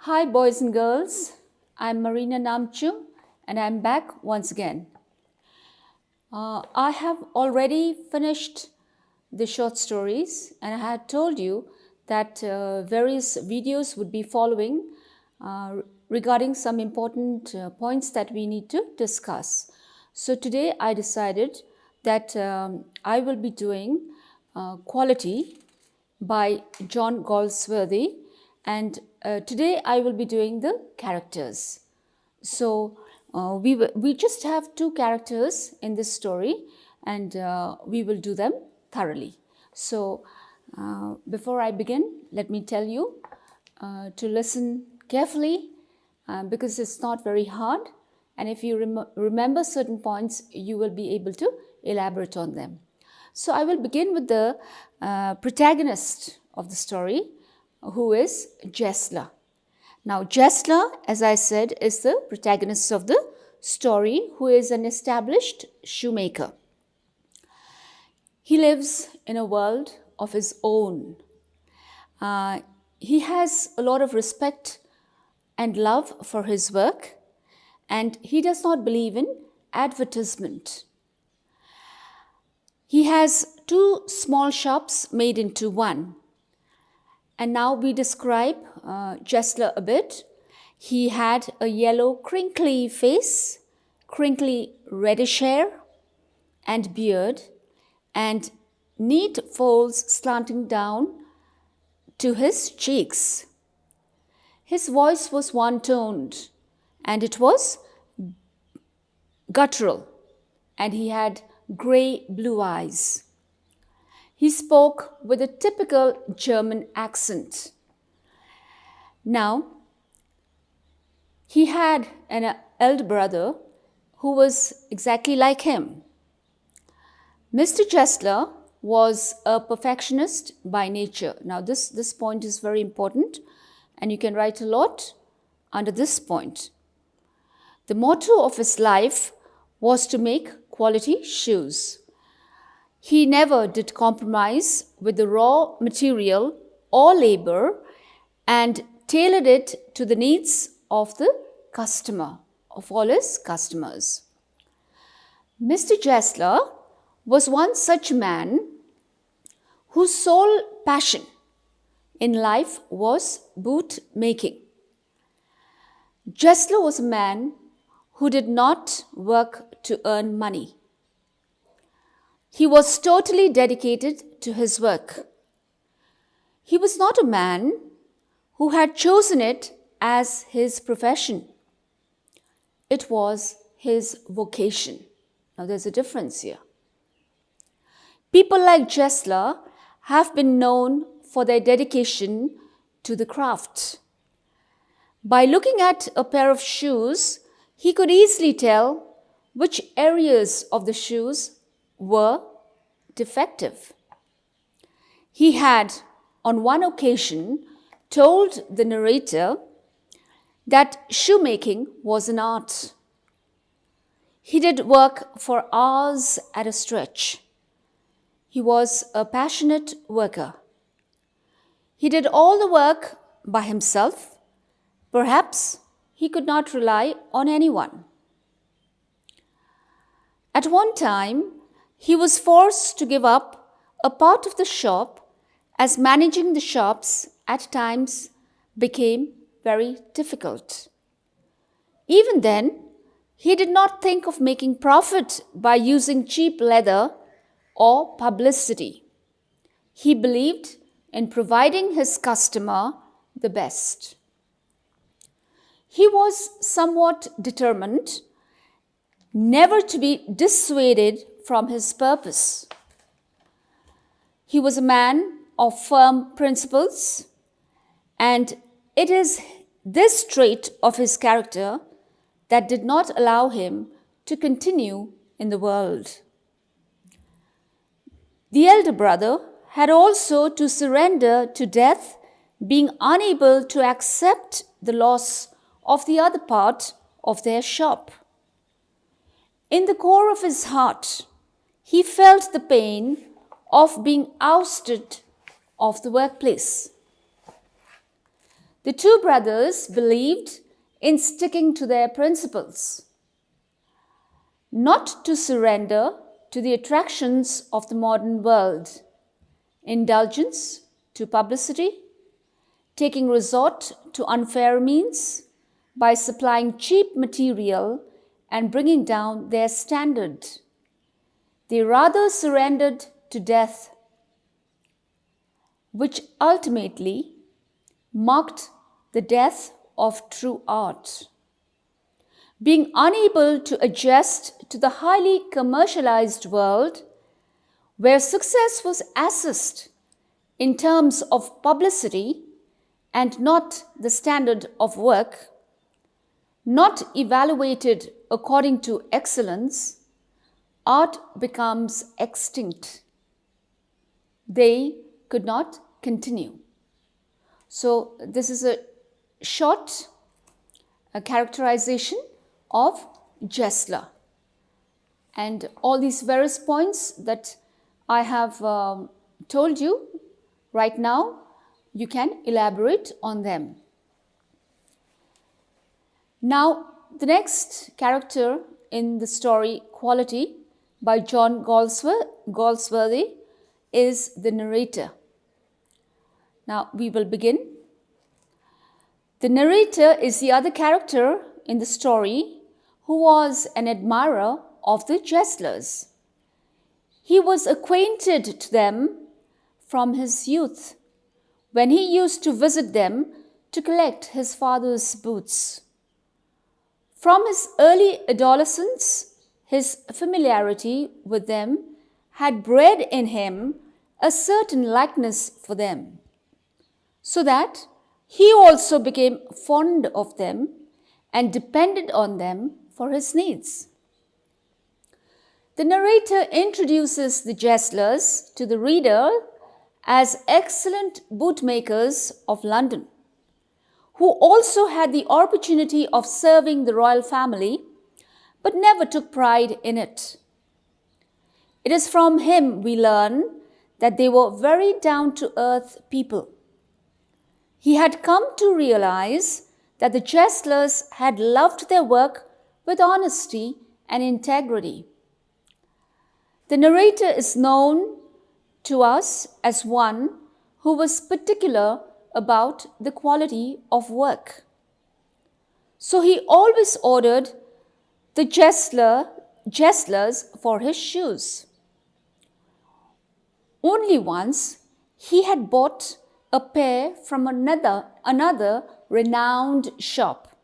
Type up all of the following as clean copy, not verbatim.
Hi boys and girls, I'm Marina Namchu and I'm back once again. I have already finished the short stories and I had told you that various videos would be following regarding some important points that we need to discuss. So today I decided that I will be doing Quality by John Galsworthy, and today I will be doing the characters. So we just have two characters in this story, and we will do them thoroughly. So before I begin, let me tell you to listen carefully because it's not very hard, and if you remember certain points, you will be able to elaborate on them. So I will begin with the protagonist of the story, who is Gessler. Now, Gessler, as I said, is the protagonist of the story, who is an established shoemaker. He lives in a world of his own. He has a lot of respect and love for his work, and he does not believe in advertisement. He has two small shops made into one. And now we describe Gessler a bit. He had a yellow, crinkly face, crinkly reddish hair and beard, and neat folds slanting down to his cheeks. His voice was one-toned, and it was guttural, and he had grey-blue eyes. He spoke with a typical German accent. Now, he had an elder brother who was exactly like him. Mr. Gessler was a perfectionist by nature. Now, this point is very important, and you can write a lot under this point. The motto of his life was to make quality shoes. He never did compromise with the raw material or labor and tailored it to the needs of the customer, of all his customers. Mr. Gessler was one such man whose sole passion in life was boot making. Gessler was a man who did not work to earn money. He was totally dedicated to his work. He was not a man who had chosen it as his profession. It was his vocation. Now, there's a difference here. People like Gessler have been known for their dedication to the craft. By looking at a pair of shoes, he could easily tell which areas of the shoes were defective. He had, on one occasion, told the narrator that shoemaking was an art. He did work for hours at a stretch. He was a passionate worker. He did all the work by himself. Perhaps he could not rely on anyone. At one time, he was forced to give up a part of the shop as managing the shops at times became very difficult. Even then, he did not think of making profit by using cheap leather or publicity. He believed in providing his customer the best. He was somewhat determined never to be dissuaded from his purpose. He was a man of firm principles, and it is this trait of his character that did not allow him to continue in the world. The elder brother had also to surrender to death, being unable to accept the loss of the other part of their shop. In the core of his heart, he felt the pain of being ousted of the workplace. The two brothers believed in sticking to their principles, not to surrender to the attractions of the modern world, indulgence to publicity, taking resort to unfair means by supplying cheap material and bringing down their standard. They rather surrendered to death, which ultimately marked the death of true art. Being unable to adjust to the highly commercialized world, where success was assessed in terms of publicity and not the standard of work, not evaluated according to excellence, art becomes extinct. They could not continue. So this is a short characterization of Gessler. And all these various points that I have told you right now, you can elaborate on them. Now, the next character in the story Quality by John Galsworthy is the narrator. Now, we will begin. The narrator is the other character in the story who was an admirer of the Gesslers. He was acquainted to them from his youth, when he used to visit them to collect his father's boots. From his early adolescence, his familiarity with them had bred in him a certain likeness for them, so that he also became fond of them and depended on them for his needs. The narrator introduces the Gesslers to the reader as excellent bootmakers of London, who also had the opportunity of serving the royal family, but never took pride in it. It is from him we learn that they were very down-to-earth people. He had come to realize that the Gesslers had loved their work with honesty and integrity. The narrator is known to us as one who was particular about the quality of work. So he always ordered the Gesslers for his shoes. Only once he had bought a pair from another renowned shop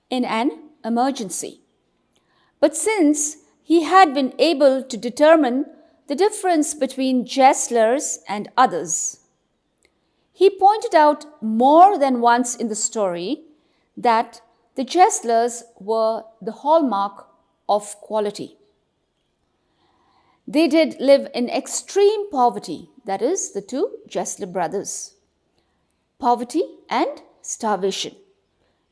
in an emergency. But since he had been able to determine the difference between Gesslers and others, he pointed out more than once in the story that the Gesslers were the hallmark of quality. They did live in extreme poverty, that is, the two Gessler brothers, poverty and starvation,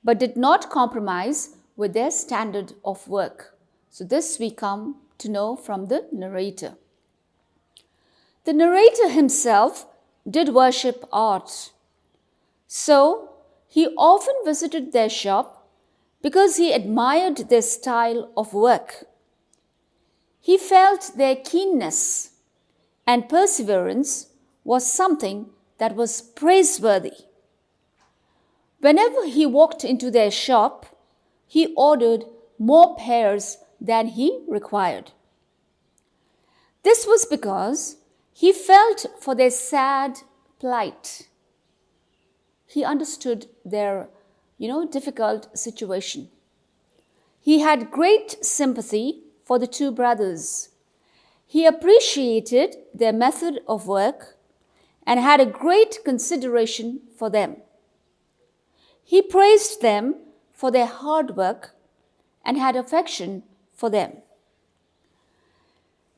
but did not compromise with their standard of work. So this we come to know from the narrator. The narrator himself did worship art. So he often visited their shop because he admired their style of work. He felt their keenness and perseverance was something that was praiseworthy. Whenever he walked into their shop, he ordered more pairs than he required. This was because he felt for their sad plight. He understood their, difficult situation. He had great sympathy for the two brothers. He appreciated their method of work and had a great consideration for them. He praised them for their hard work and had affection for them.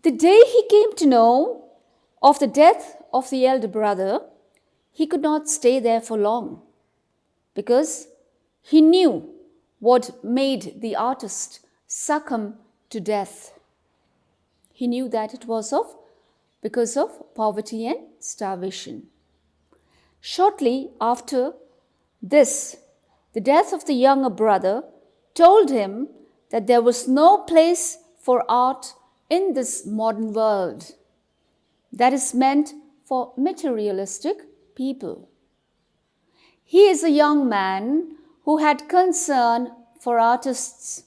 The day he came to know of the death of the elder brother, he could not stay there for long because he knew what made the artist succumb to death. He knew that it was because of poverty and starvation. Shortly after This, the death of the younger brother, told him that there was no place for art in this modern world that is meant for materialistic people. He is a young man who had concern for artists,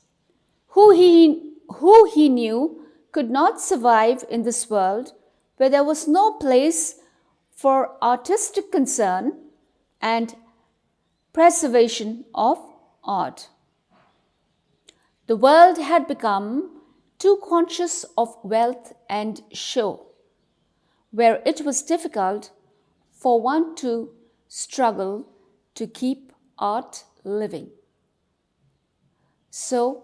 who he knew could not survive in this world where there was no place for artistic concern and preservation of art. The world had become too conscious of wealth and show, where it was difficult for one to struggle to keep art living. So,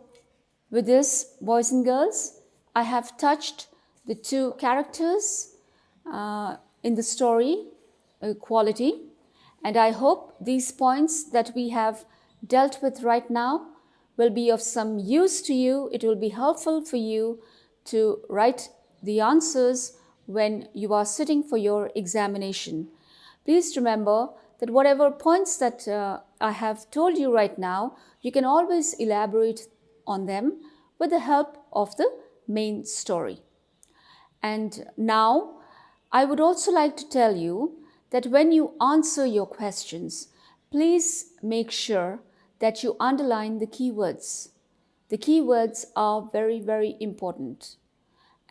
with this, boys and girls, I have touched the two characters in the story, quality, and I hope these points that we have dealt with right now will be of some use to you. It will be helpful for you to write the answers when you are sitting for your examination. Please remember that whatever points that I have told you right now, you can always elaborate on them with the help of the main story. And now, I would also like to tell you that when you answer your questions, please make sure that you underline the keywords. The keywords are very, very important.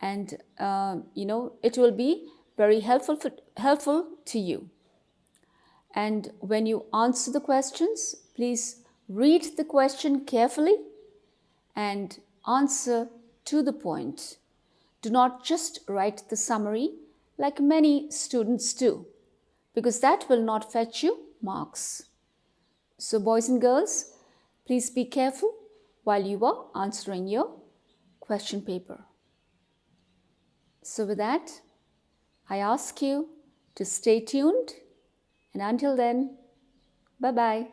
And, it will be very helpful to you. And when you answer the questions, please read the question carefully and answer to the point. Do not just write the summary like many students do, because that will not fetch you marks. So boys and girls, please be careful while you are answering your question paper. So with that, I ask you to stay tuned, and until then, bye-bye.